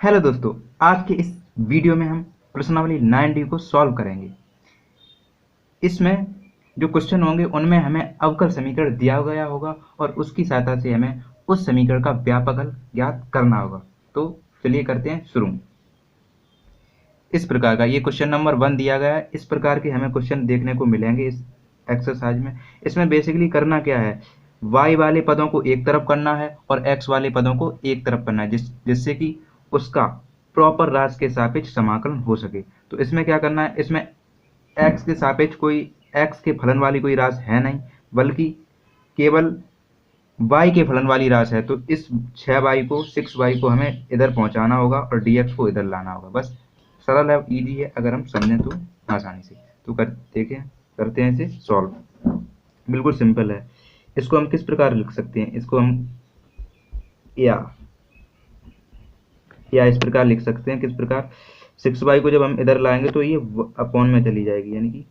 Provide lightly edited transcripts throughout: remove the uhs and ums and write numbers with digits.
Hello दोस्तों, आज के इस वीडियो में हम प्रश्नावली 9D को सॉल्व करेंगे। इसमें जो क्वेश्चन होंगे उनमें हमें अवकल समीकरण दिया गया होगा और उसकी सहायता से हमें उस समीकरण का व्यापक हल ज्ञात करना होगा। तो चलिए करते हैं शुरू। इस प्रकार का ये क्वेश्चन नंबर 1 दिया गया है। इस प्रकार के हमें क्वेश्चन देखने को मिलेंगे इस एक्सरसाइज में। इसमें बेसिकली करना क्या है, y वाले पदों को एक तरफ करना है और x वाले पदों को एक तरफ करना है, जिससे कि उसका प्रॉपर राशि के सापेक्ष समाकलन हो सके। तो इसमें क्या करना है, इसमें x के सापेक्ष कोई x के फलन वाली कोई राशि है नहीं, बल्कि केवल y के फलन वाली राशि है। तो इस 6y को हमें इधर पहुंचाना होगा और dx को इधर लाना होगा। बस सरल है, इजी है, अगर हम समझें तो आसानी से। तो करते हैं इसे सॉल्व। बिल्कुल सिंपल है। इसको हम किस प्रकार लिख सकते हैं, इसको हम या इस प्रकार लिख सकते हैं। किस प्रकार, 6y को जब हम इधर लाएंगे तो ये अपॉन में चली जाएगी, यानी कि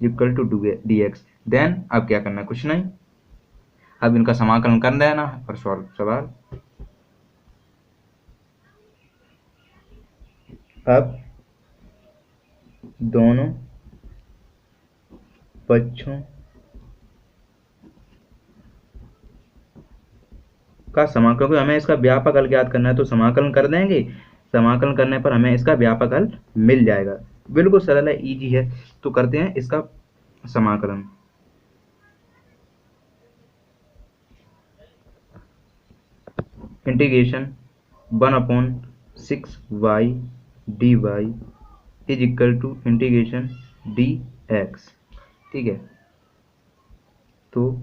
इक्वल टू dx। देन अब क्या करना है, कुछ नहीं, अब इनका समाकलन कर देना है और सॉल्व सवाल। अब दोनों पक्षों का समाकलन, क्योंकि हमें इसका व्यापक हल ज्ञात करना है तो समाकलन कर देंगे। समाकलन करने पर हमें इसका व्यापक हल मिल जाएगा। बिल्कुल सरल है, इजी है। तो करते हैं इसका समाकलन। Integration 1/6y dy is equal to integration dx। ठीक है, तो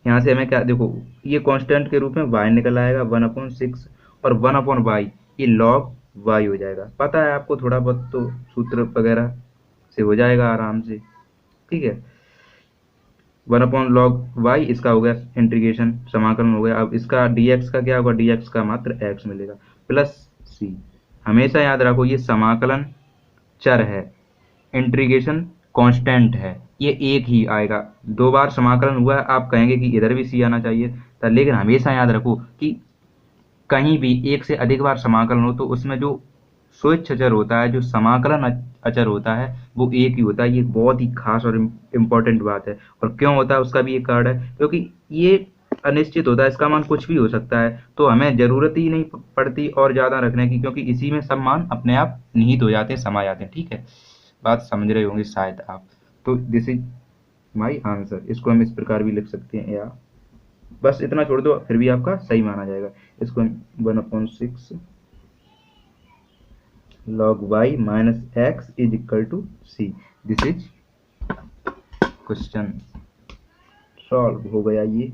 यहाँ से हमें क्या, देखो ये कांस्टेंट के रूप में y निकल आएगा 1/6 और 1/y ये log y हो जाएगा। पता है आपको थोड़ा बहुत, तो सूत्र वगैरह से हो जाएगा आराम से। ठीक है, 1/log y इसका हो गया इंटीग्रेशन, समाकलन हो गया। अब इसका dx का क्या होगा, dx का मात्र x मिलेगा प्लस c। हमेशा याद रखो ये समाकलन चर है, इंटीग्रेशन कांस्टेंट है, ये एक ही आएगा। 2 बार समाकलन हुआ है, आप कहेंगे कि इधर भी सी आना चाहिए था, लेकिन हमेशा याद रखो कि कहीं भी एक से अधिक बार समाकलन हो तो उसमें जो स्वेच्छ अचर होता है, जो समाकलन अचर होता है, वो एक ही होता है। ये बहुत ही खास और इम्पोर्टेंट बात है। और क्यों होता है उसका भी एक कारण है, क्योंकि ये अनिश्चित होता है, इसका मान कुछ भी हो सकता है। तो हमें जरूरत ही नहीं पड़ती और ज़्यादा रखने की, क्योंकि इसी में सब मान अपने आप निहित हो जाते हैं, समा जाते हैं। ठीक है, बात समझ रहे होंगे शायद आप। तो दिस इज माई आंसर। इसको हम इस प्रकार भी लिख सकते हैं, या बस इतना छोड़ दो, फिर भी आपका सही माना जाएगा। इसको हम 1/6 log y minus x is equal to c। This is question solve हो गया। ये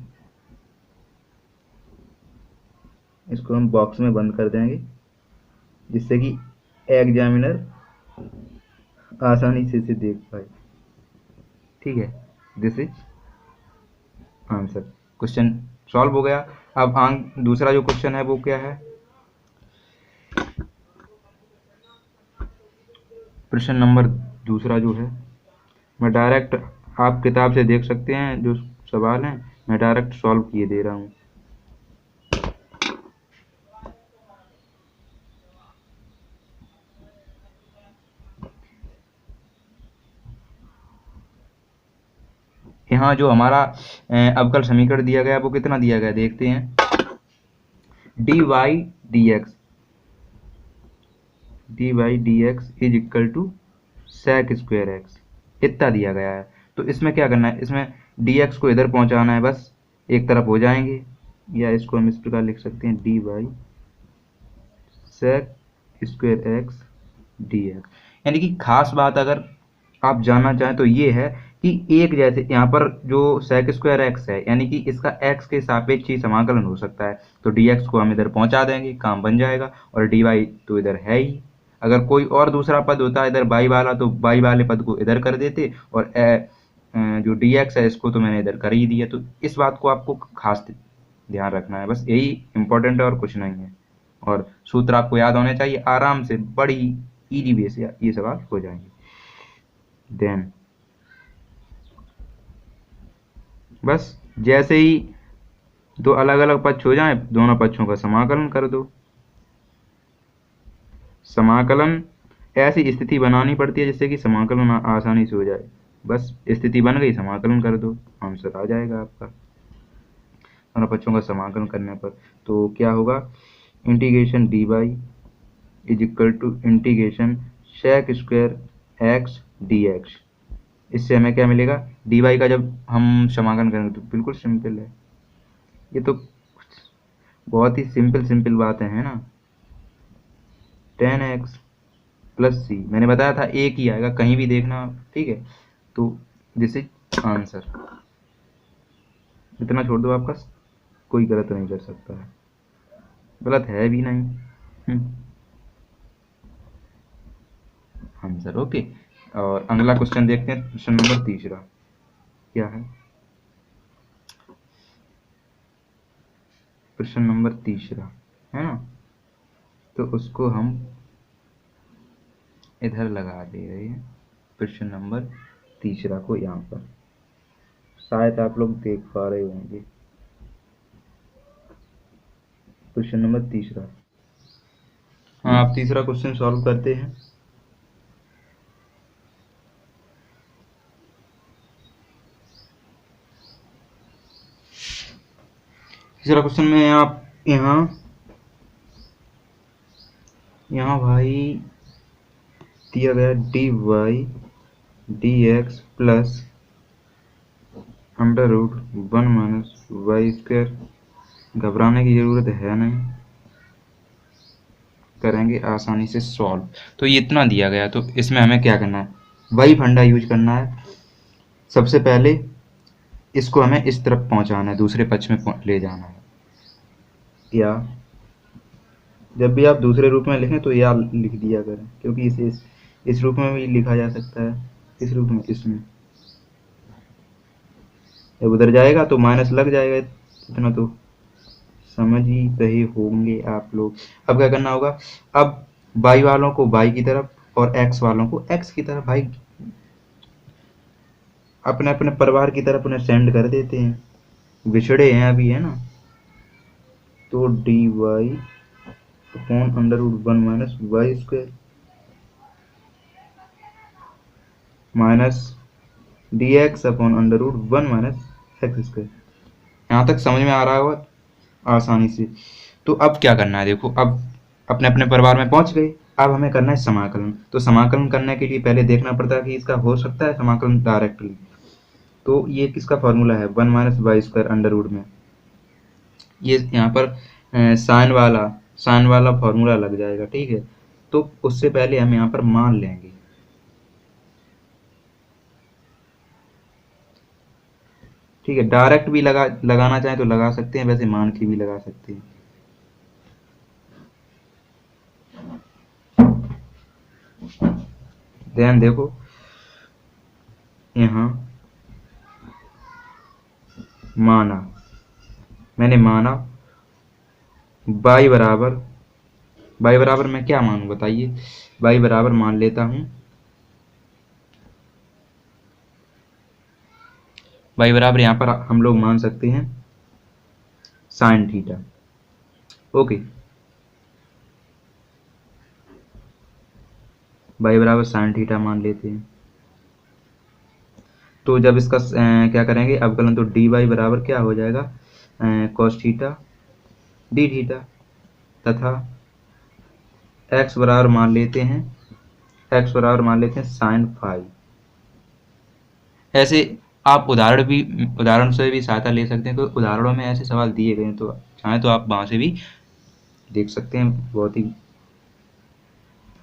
इसको हम बॉक्स में बंद कर देंगे, जिससे कि एग्जामिनर आसानी से इसे देख पाए। ठीक है, this is answer. Question solve हो गया। अब दूसरा जो क्वेश्चन है वो क्या है, प्रश्न नंबर दूसरा जो है, मैं डायरेक्ट, आप किताब से देख सकते हैं जो सवाल हैं, मैं डायरेक्ट सॉल्व किए दे रहा हूँ। यहाँ जो हमारा अवकल समीकरण दिया गया वो कितना दिया गया देखते हैं। dy dx is equal to sec square x, इतना दिया गया है। तो इसमें क्या करना है, इसमें dx को इधर पहुंचाना है, बस एक तरफ हो जाएंगे। या इसको हम इस प्रकार लिख सकते हैं, dy sec square x dx। यानी कि खास बात अगर आप जानना चाहें तो ये है कि एक जैसे यहाँ पर जो sec स्क्वायर एक्स है, यानी कि इसका x के सापेक्ष ही समाकलन हो सकता है। तो dx को हम इधर पहुंचा देंगे, काम बन जाएगा। और dy तो इधर है ही। अगर कोई और दूसरा पद होता है इधर y वाला, तो y वाले पद को इधर कर देते, और जो dx है इसको तो मैंने इधर कर ही दिया। तो इस बात को आपको खास ध्यान रखना है, बस यही इंपॉर्टेंट है और कुछ नहीं है। और सूत्र आपको याद होने चाहिए, आराम से बड़ी इजी वे से ये सवाल हो जाएंगे। देन बस जैसे ही दो अलग अलग पक्ष हो जाएं, दोनों पक्षों का समाकलन कर दो। समाकलन ऐसी स्थिति बनानी पड़ती है जिससे कि समाकलन आसानी से हो जाए। बस स्थिति बन गई, समाकलन कर दो, आंसर आ जाएगा आपका दोनों पक्षों का समाकलन करने पर। तो क्या होगा, integration d y is equal to integration sec square x d x. इससे हमें क्या मिलेगा, डी वाई का जब हम समाकलन करेंगे तो बिल्कुल सिंपल है, ये तो बहुत ही सिंपल बातें हैं ना। 10x प्लस सी, मैंने बताया था एक ही आएगा, कहीं भी देखना, ठीक है। तो दिस इज आंसर, इतना छोड़ दो, आपका कोई गलत नहीं कर सकता है, गलत है भी नहीं। Answer okay. और अगला क्वेश्चन देखते हैं, क्वेश्चन नंबर तीसरा क्या है। क्वेश्चन नंबर तीसरा है ना, तो उसको हम इधर लगा दे रहे हैं, क्वेश्चन नंबर तीसरा को यहाँ पर, शायद आप लोग देख पा रहे होंगे। क्वेश्चन नंबर तीसरा, हाँ आप तीसरा क्वेश्चन सॉल्व करते हैं। तीसरा क्वेश्चन में आप यहाँ भाई दिया गया d y d x plus under root 1 minus y square. घबराने की ज़रूरत है नहीं, करेंगे आसानी से सॉल्व। तो ये इतना दिया गया, तो इसमें हमें क्या करना है, वही फंडा यूज करना है। सबसे पहले इसको हमें इस तरफ पहुंचाना है, दूसरे पक्ष में ले जाना है। या जब भी आप दूसरे रूप में लिखें तो या लिख दिया करें, क्योंकि इस रूप में भी लिखा जा सकता है, इस रूप में, इसमें जब उधर जाएगा तो माइनस लग जाएगा, इतना तो समझ ही रहे होंगे आप लोग। अब क्या करना होगा, अब y वालों को y की तरफ और x वालों को x की तरफ, भाई अपने अपने परिवार की तरफ उन्हें सेंड कर देते हैं, बिछड़े हैं अभी, है ना। तो d y upon under root 1 minus y square minus d x upon under root 1 minus x square. यहाँ तक समझ में आ रहा होगा आसानी से। तो अब क्या करना है, देखो अब अपने अपने परिवार में पहुंच गए, अब हमें करना है समाकलन। तो समाकलन करने के लिए पहले देखना पड़ता है कि इसका हो सकता है समाकलन डायरेक्टली। तो ये किसका फॉर्मूला है, 1 minus y square under root में, ये यहाँ पर साइन वाला फॉर्मूला लग जाएगा, ठीक है। तो उससे पहले हम यहाँ पर मान लेंगे, ठीक है। डायरेक्ट भी लगाना चाहें तो लगा सकते हैं, वैसे मान के भी लगा सकते हैं। ध्यान देखो, यहाँ मैंने माना y बराबर मैं क्या मानूं बताइए, y बराबर मान लेता हूं, y बराबर यहाँ पर हम लोग मान सकते हैं साइन थीटा, ओके। y बराबर साइन थीटा मान लेते हैं। तो जब इसका क्या करेंगे अवकलन, तो डी वाई बराबर क्या हो जाएगा, कॉस थीटा डी थीटा, तथा x बराबर मान लेते हैं साइन फाई। ऐसे आप उदाहरण से भी सहायता ले सकते हैं, तो उदाहरणों में ऐसे सवाल दिए गए हैं, तो चाहें तो आप वहाँ से भी देख सकते हैं, बहुत ही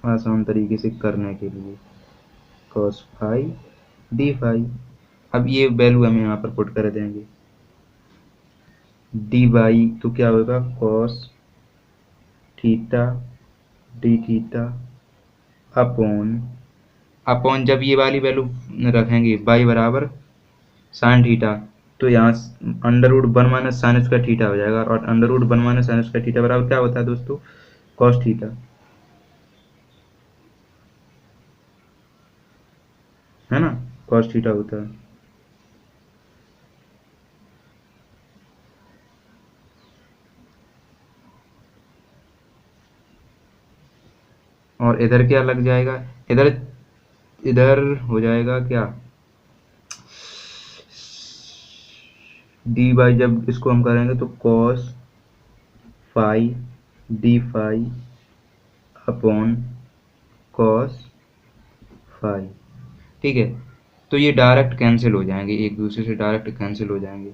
आसान तरीके से करने के लिए। cos फाई डी फाई, अब ये वैल्यू हम यहाँ पर पुट कर देंगे, डी वाई तो क्या होगा cos theta D theta upon जब ये वाली वैल्यू रखेंगे y बराबर साइन थीटा, तो यहाँ under root 1 minus sine square theta हो जाएगा, और under root 1 minus sine square theta बराबर क्या होता है दोस्तों, कॉस थीटा, है ना, कॉस थीटा होता है। और इधर क्या लग जाएगा, इधर इधर हो जाएगा क्या, डी बाई, जब इसको हम करेंगे तो cos phi d phi upon cos phi. ठीक है, तो ये डायरेक्ट कैंसिल हो जाएंगे, एक दूसरे से डायरेक्ट कैंसिल हो जाएंगे।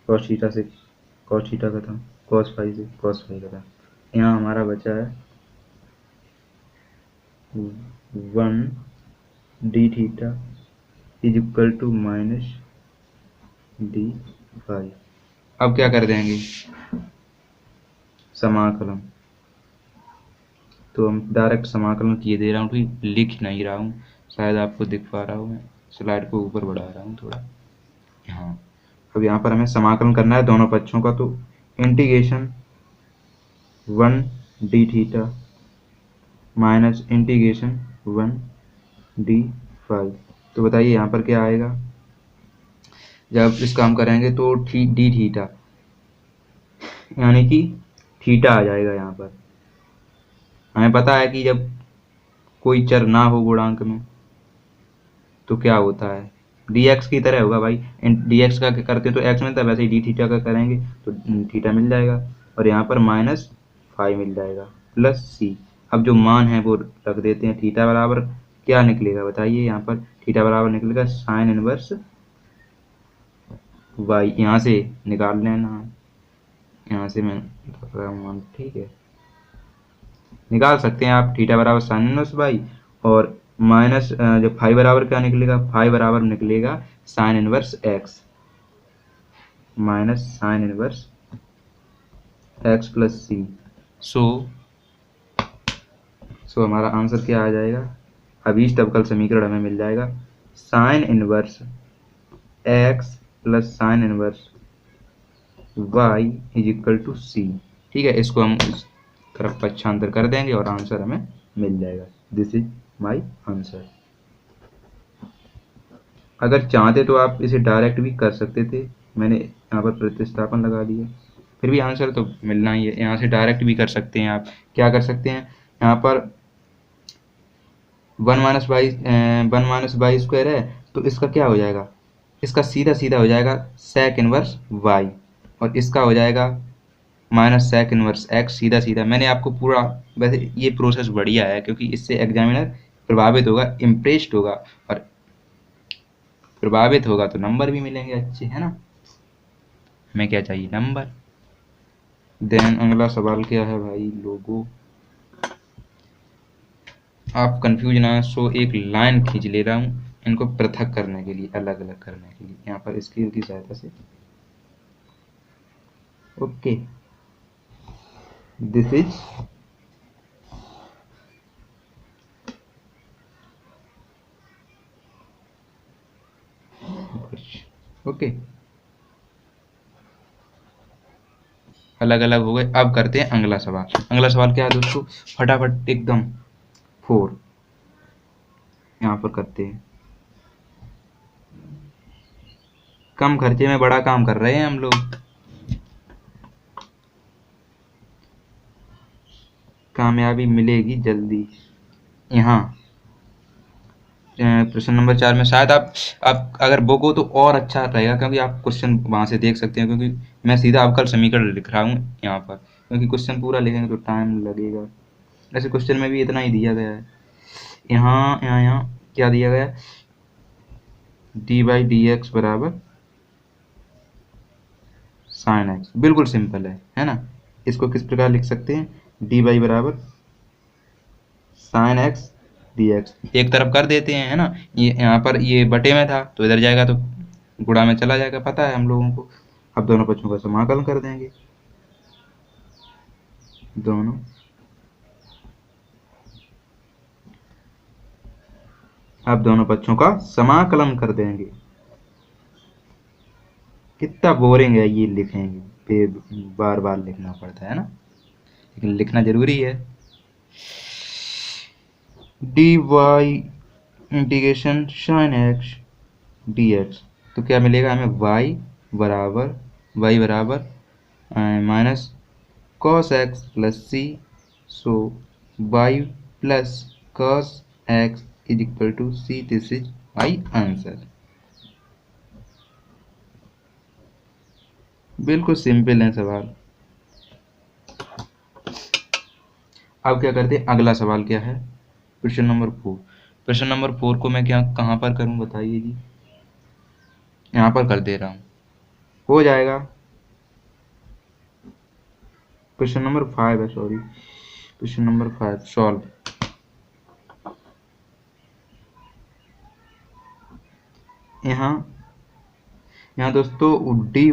कॉस थीटा से कॉस थीटा का था, कॉस फाई से कॉस फाई का था। यहाँ हमारा बचा है 1 d theta is equal to minus d phi. अब क्या कर देंगे, समाकलन। तो हम डायरेक्ट समाकलन किए दे रहा हूँ, ठीक, लिख नहीं रहा हूँ, शायद आपको दिख पा रहा हूँ, मैं स्लाइड को ऊपर बढ़ा रहा हूँ थोड़ा। हाँ, अब यहाँ पर हमें समाकलन करना है दोनों पक्षों का, तो integration 1 d theta minus integration 1 d phi. तो बताइए यहाँ पर क्या आएगा, जब इसका हम करेंगे तो डी थीटा यानी कि थीटा आ जाएगा। यहाँ पर हमें पता है कि जब कोई चर ना हो गुणांक में तो क्या होता है, dx की तरह होगा भाई। dx का करते तो x मिलता है, वैसे ही डी थीटा का करेंगे तो थीटा मिल जाएगा, और यहाँ पर माइनस फाइव मिल जाएगा प्लस सी। अब जो मान है वो रख देते हैं, थीटा बराबर क्या निकलेगा बताइए, यहाँ पर थीटा बराबर निकलेगा साइन इनवर्स वाई। यहाँ से निकाल लेना, यहाँ से मैं रख रहा हूँ मान, ठीक है, निकाल सकते हैं आप, थीटा बराबर साइन इनवर्स वाई, और माइनस जब फाइव बराबर क्या निकलेगा, फाइव बराबर निकलेगा sine inverse x minus sine inverse x plus सी। सो हमारा आंसर क्या आ जाएगा, अभीष्ट अवकल समीकरण हमें मिल जाएगा sine inverse x plus sine inverse y is equal to C. ठीक है, इसको हम इस तरफ पक्षांतर कर देंगे और आंसर हमें मिल जाएगा। This is my answer. अगर चाहते तो आप इसे डायरेक्ट भी कर सकते थे, मैंने यहाँ पर प्रतिस्थापन लगा दिया, फिर भी आंसर तो मिलना ही है। यहाँ से डायरेक्ट भी कर सकते हैं आप, क्या कर सकते हैं, यहाँ पर 1 माइनस बाई स्क्वायर है, तो इसका क्या हो जाएगा, इसका सीधा सीधा हो जाएगा सेक इनवर्स वाई, और इसका हो जाएगा माइनस सेक इनवर्स एक्स, सीधा सीधा। मैंने आपको पूरा, वैसे ये प्रोसेस बढ़िया है क्योंकि इससे एग्जामिनर प्रभावित होगा, इम्प्रेस्ड होगा, और प्रभावित होगा तो नंबर भी मिलेंगे अच्छे, है ना। हमें क्या चाहिए, नंबर। देन अगला सवाल क्या है भाई लोगों, आप कंफ्यूज ना, सो एक लाइन खींच ले रहा हूँ इनको पृथक करने के लिए, अलग अलग करने के लिए, यहाँ पर स्केल की सहायता से। ओके, दिस इज ओके, अलग अलग हो गए। अब करते हैं अगला सवाल। अगला सवाल क्या है दोस्तों, फटाफट एकदम 4 यहाँ पर करते हैं। कम खर्चे में बड़ा काम कर रहे हैं हम लोग। कामयाबी मिलेगी जल्दी। यहाँ प्रश्न नंबर 4 में शायद आप अगर बुक हो तो और अच्छा रहेगा, क्योंकि आप क्वेश्चन वहां से देख सकते हैं, क्योंकि मैं सीधा अवकल समीकरण लिख रहा हूँ यहाँ पर, क्योंकि क्वेश्चन पूरा लिखेंगे तो टाइम लगेगा। ऐसे क्वेश्चन में भी इतना ही दिया गया है। यहाँ क्या दिया गया है, डी बाई डी एक्स बराबर साइन एक्स, बिल्कुल सिंपल है ना। इसको किस प्रकार लिख सकते हैं, डी बाई बराबर साइन एक्स डी एक्स, एक तरफ कर देते हैं, है ना। ये यहाँ पर ये बटे में था तो इधर जाएगा तो गुणा में चला जाएगा, पता है हम लोगों को। अब दोनों पक्षों का समाकलन कर देंगे, अब दोनों पक्षों का समाकलन कर देंगे। कितना बोरिंग है ये, लिखेंगे फिर बार बार लिखना पड़ता है ना, लेकिन लिखना जरूरी है। D y integration sine x d x, तो क्या मिलेगा हमें, वाई बराबर minus cos x plus C. So y plus cos x is equal to c। This is my answer. बिल्कुल सिंपल है सवाल। अब क्या करते हैं, अगला सवाल क्या है, क्वेश्चन नंबर 4। क्वेश्चन नंबर 4 को मैं क्या कहाँ पर करूँ बताइए जी, यहाँ पर कर दे रहा हूँ, हो जाएगा। क्वेश्चन नंबर 5 है, सॉरी, क्वेश्चन नंबर 5 सॉल्व। यहाँ यहाँ दोस्तों dy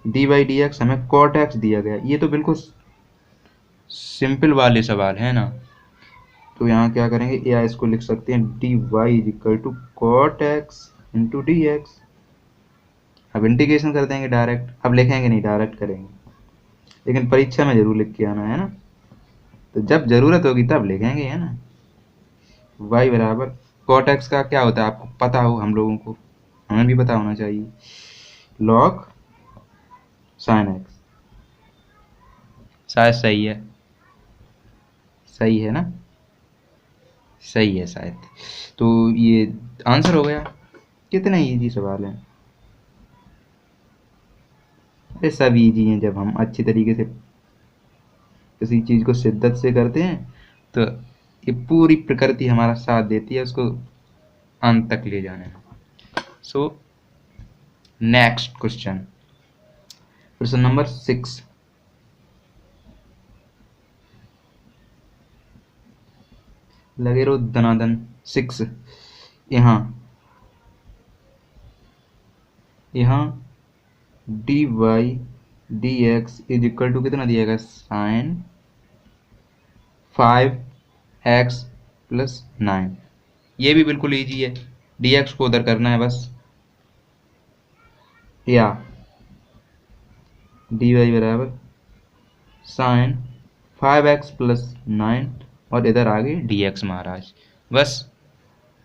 dx हमें cot x दिया गया, ये तो बिल्कुल सिंपल वाले सवाल है ना। तो यहाँ क्या करेंगे, या इसको लिख सकते हैं dy is equal to cot x into d x. अब इंटीग्रेशन कर देंगे डायरेक्ट, अब लिखेंगे नहीं, डायरेक्ट करेंगे, लेकिन परीक्षा में जरूर लिख के आना है ना, तो जब जरूरत होगी तब लिखेंगे, है ना। y बराबर कॉट एक्स का क्या होता है आपको पता हो, हम लोगों को, हमें भी पता होना चाहिए, लॉग साइन एक्स। शायद सही है, सही है ना, सही है शायद। तो ये आंसर हो गया। कितना इजी सवाल है, अरे सब इजी हैं जब हम अच्छी तरीके से किसी चीज़ को शिद्दत से करते हैं, तो ये पूरी प्रकृति हमारा साथ देती है उसको अंत तक ले जाने में। So next question, question number 6। लगे रहो दनादन। 6 यहाँ d y d x is equal to कितना दिया गया, साइन 5x प्लस 9। ये भी बिल्कुल ईजी है, डी एक्स को उधर करना है बस, या डी वाई बराबर साइन 5x प्लस 9 और इधर आगे डी एक्स महाराज, बस।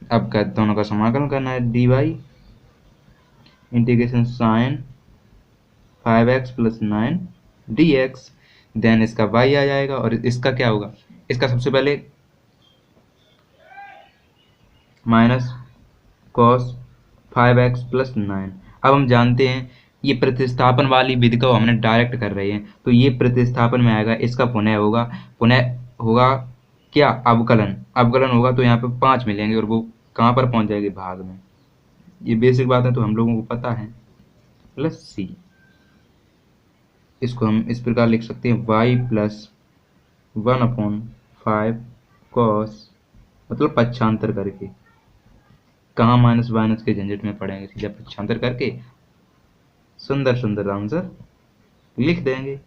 अब का दोनों का समाकलन करना है, d y integration sine 5x plus 9 d x, then इसका y आ जाएगा और इसका क्या होगा, इसका सबसे पहले माइनस कॉस 5x प्लस 9। अब हम जानते हैं ये प्रतिस्थापन वाली विधि को हमने डायरेक्ट कर रहे हैं, तो ये प्रतिस्थापन में आएगा, इसका पुनः होगा क्या, अवकलन। अवकलन होगा तो यहाँ पे 5 मिलेंगे और वो कहाँ पर पहुँच जाएगी, भाग में। ये बेसिक बात है तो हम लोगों को पता है, प्लस सी। इसको हम इस प्रकार लिख सकते हैं, y प्लस 1/5 कॉस, मतलब पक्षांतर करके, कहाँ माइनस माइनस के झंझट में पड़ेंगे, सीधा पक्षांतर करके सुंदर सुंदर आंसर लिख देंगे।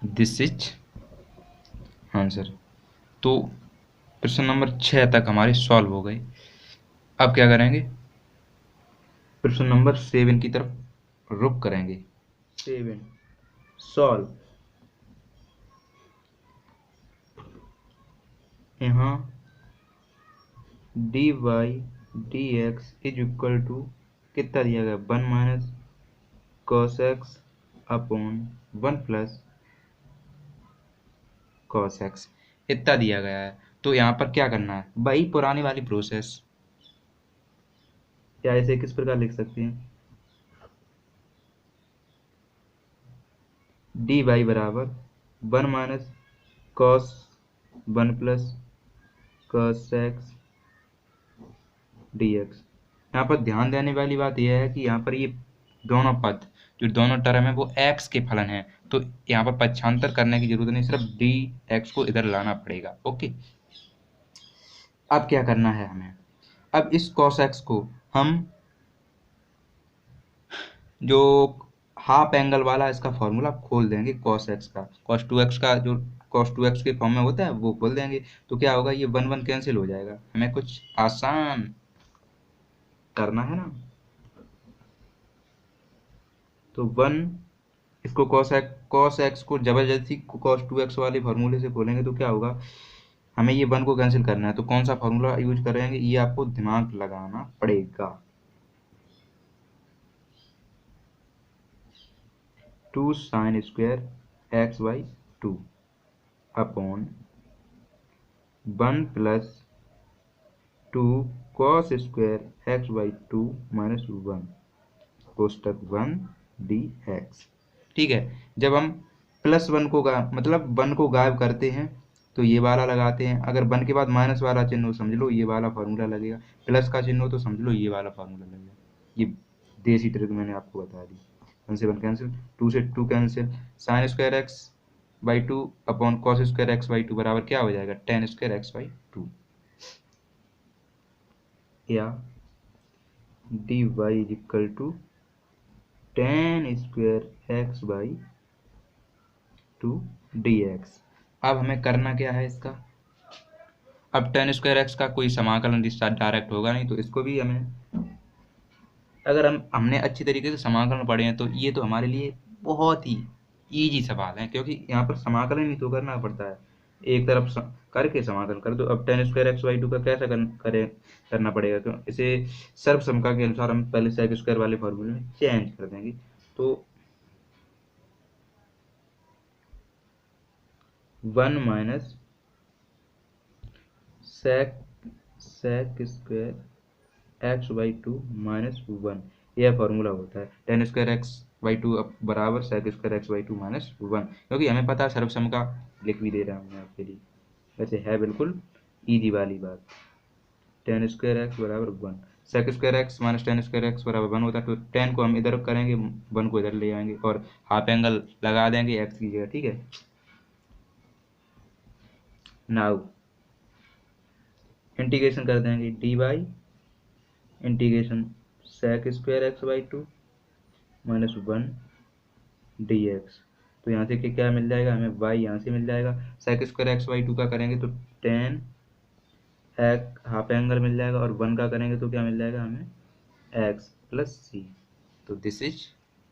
This is answer. तो प्रश्न नंबर 6 तक हमारे सॉल्व हो गए। अब क्या करेंगे, प्रश्न नंबर 7 की तरफ रुक करेंगे। 7 सॉल्व। यहाँ d y d x is equal to कितना दिया गया, 1 minus cos x upon 1 plus cos x, इतना दिया गया है। तो यहाँ पर क्या करना है, वही पुरानी वाली प्रोसेस, या इसे किस प्रकार लिख सकते हैं, डी वाई बराबर 1 minus cos 1 plus cos x d x. यहाँ पर ध्यान देने वाली बात यह है कि यहाँ पर ये दोनों पद, जो दोनों टर्म है वो x के फलन है, तो यहाँ पर पक्षांतर करने की जरूरत नहीं, सिर्फ डी एक्स को इधर लाना पड़ेगा। ओके, अब क्या करना है हमें, अब इस cos x को हम जो हाफ एंगल वाला इसका फॉर्मूला खोल देंगे, cos x का, cos 2x का जो cos 2x के फॉर्म में होता है वो खोल देंगे, तो क्या होगा, ये 1 1 कैंसिल हो जाएगा। हमें कुछ आसान करना है ना, तो 1, इसको cos x को जबरदस्ती cos 2x वाले फार्मूले से खोलेंगे तो क्या होगा, हमें ये 1 को कैंसिल करना है, तो कौन सा फार्मूला यूज करेंगे, ये आपको दिमाग लगाना पड़ेगा। Two sine square x by two upon 1 plus two cos square x by two minus 1 कोष्टक 1 डी एक्स। ठीक है, जब हम प्लस वन को मतलब 1 को गायब करते हैं तो ये वाला लगाते हैं। अगर 1 के बाद माइनस वाला चिन्ह हो समझ लो ये वाला फार्मूला लगेगा, प्लस का चिन्ह हो तो समझ लो ये वाला फार्मूला लगेगा। ये देसी ट्रिक मैंने आपको बता दी। 1 से 1 कैंसिल, 2 से 2 cancel, sine square x by two upon cos square x by two बराबर क्या हो जाएगा, tan square x by two, या d y is equal to tan square x by two d x. अब हमें करना क्या है इसका, अब टेन स्क्वायर एक्स का कोई समाकलन डायरेक्ट होगा नहीं, तो इसको भी हमें, अगर हमने अच्छी तरीके से समाकलन पढ़े हैं तो ये तो हमारे लिए बहुत ही इजी सवाल है, क्योंकि यहाँ पर समाकलन ही तो करना पड़ता है, एक तरफ करके समाकलन कर दो। अब ten square x by two का कैसा करना पड़ेगा, तो इसे सर्वसमता के अनुसार हम पहले सेक स्क्वायर वाले फॉर्मूले में चेंज कर देंगे। तो 1 minus sec square x by two minus 1, यह फॉर्मूला होता है। Tan square x by two बराबर sec square x by two minus 1, क्योंकि हमें पता है सर्वसम का, लिख भी दे रहा हूँ मैं आपके लिए, वैसे है बिल्कुल ईजी वाली बात। टेन स्क्वायर एक्स बराबर 1, sec square x minus tan square x बराबर 1 होता है, तो 10 को हम इधर करेंगे, 1 को इधर ले आएंगे और हाफ एंगल लगा देंगे एक्स की जगह। ठीक है, नाउ इंटीग्रेशन कर देंगे d y integration sec square x by two minus 1 d x. तो यहाँ से क्या मिल जाएगा हमें, y यहाँ से मिल जाएगा, sec square x by two का करेंगे तो टेन एक हाफ एंगल मिल जाएगा, और 1 का करेंगे तो क्या मिल जाएगा हमें, x प्लस सी। तो दिस इज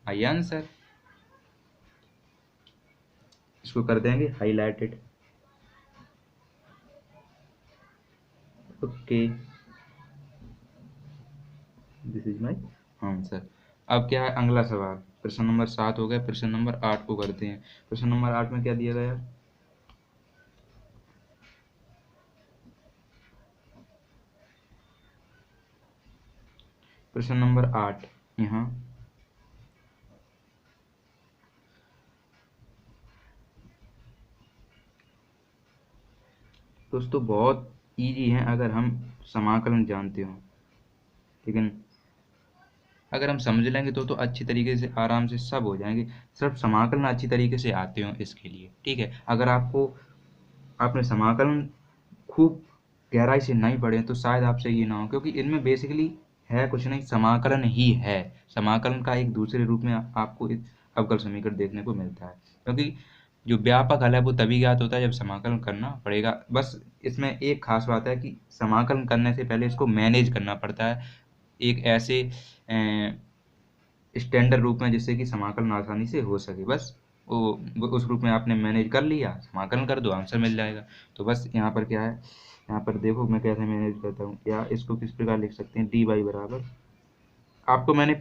माई आंसर। इसको कर देंगे highlighted. Okay, this is my answer. अब क्या है अगला सवाल, प्रश्न नंबर 7 हो गया, प्रश्न नंबर 8 को करते हैं। प्रश्न नंबर 8 में क्या दिया गया, प्रश्न नंबर 8 यहाँ दोस्तों बहुत इजी है अगर हम समाकलन जानते हो, लेकिन अगर हम समझ लेंगे तो अच्छी तरीके से आराम से सब हो जाएंगे। सिर्फ समाकलन अच्छी तरीके से आते हो इसके लिए। ठीक है, अगर आपने समाकलन खूब गहराई से नहीं पढ़े तो शायद आपसे ये ना हो, क्योंकि इनमें बेसिकली है कुछ नहीं, समाकलन ही है। समाकलन का एक दूसरे रूप में आपको एक अवकल समीकरण देखने को मिलता है, क्योंकि जो व्यापक हल है वो तभी ज्ञात होता है जब समाकलन करना पड़ेगा। बस इसमें एक खास बात है कि समाकलन करने से पहले इसको मैनेज करना पड़ता है एक ऐसे स्टैंडर्ड रूप में जिससे कि समाकलन आसानी से हो सके। बस वो उस रूप में आपने मैनेज कर लिया, समाकलन कर दो, आंसर मिल जाएगा। तो बस यहाँ पर क्या है, यहाँ पर देखो मैं कैसे मैनेज करता हूँ, या इसको किस प्रकार लिख सकते हैं, डी वाई बराबर, आपको मैंने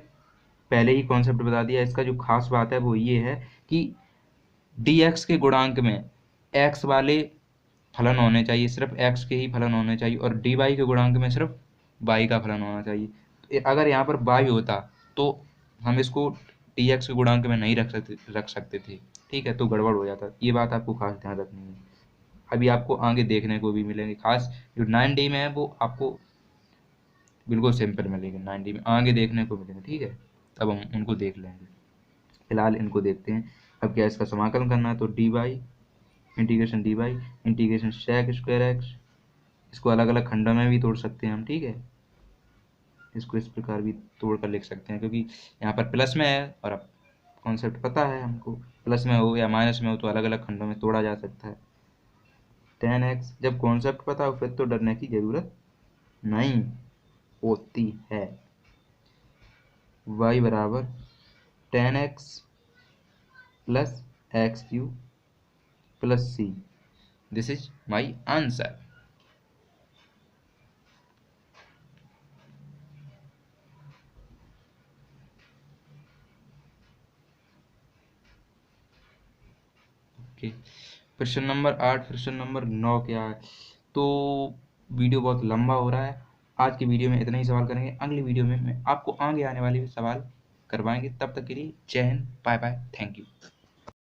पहले ही कॉन्सेप्ट बता दिया। इसका जो खास बात है वो ये है कि डी एक्स के गुणांक में एक्स वाले फलन होने चाहिए, सिर्फ एक्स के ही फलन होने चाहिए, और डी वाई के गुणांक में सिर्फ वाई का फलन होना चाहिए। अगर यहाँ पर वाई होता तो हम इसको डी एक्स के गुणांक में नहीं रख सकते थे। ठीक है, तो गड़बड़ हो जाता। ये बात आपको खास ध्यान रखनी है, अभी आपको आगे देखने को भी मिलेंगे। खास जो 9D में है वो आपको बिल्कुल सिंपल मिलेंगे, 9D में आगे देखने को मिलेंगे। ठीक है, तब हम उनको देख लेंगे, फिलहाल इनको देखते हैं। अब क्या इसका समाकलन करना है, तो d y integration d y integration sec square x, इसको अलग अलग खंडों में भी तोड़ सकते हैं हम। ठीक है, इसको इस प्रकार भी तोड़ कर लिख सकते हैं, क्योंकि यहाँ पर प्लस में है और अब कॉन्सेप्ट पता है हमको, प्लस में हो या माइनस में हो तो अलग अलग खंडों में तोड़ा जा सकता है। टेन एक्स, जब कॉन्सेप्ट पता हो फिर तो डरने की जरूरत नहीं होती है। y बराबर tan x plus x Q plus c, this is my answer. Okay, प्रश्न नंबर 8, प्रश्न नंबर 9 क्या है? तो वीडियो बहुत लंबा हो रहा है, आज की वीडियो में इतना ही सवाल करेंगे। अगली वीडियो में मैं आपको आगे आने वाले सवाल करवाएंगे। तब तक के लिए Jai Hind, bye bye, thank you.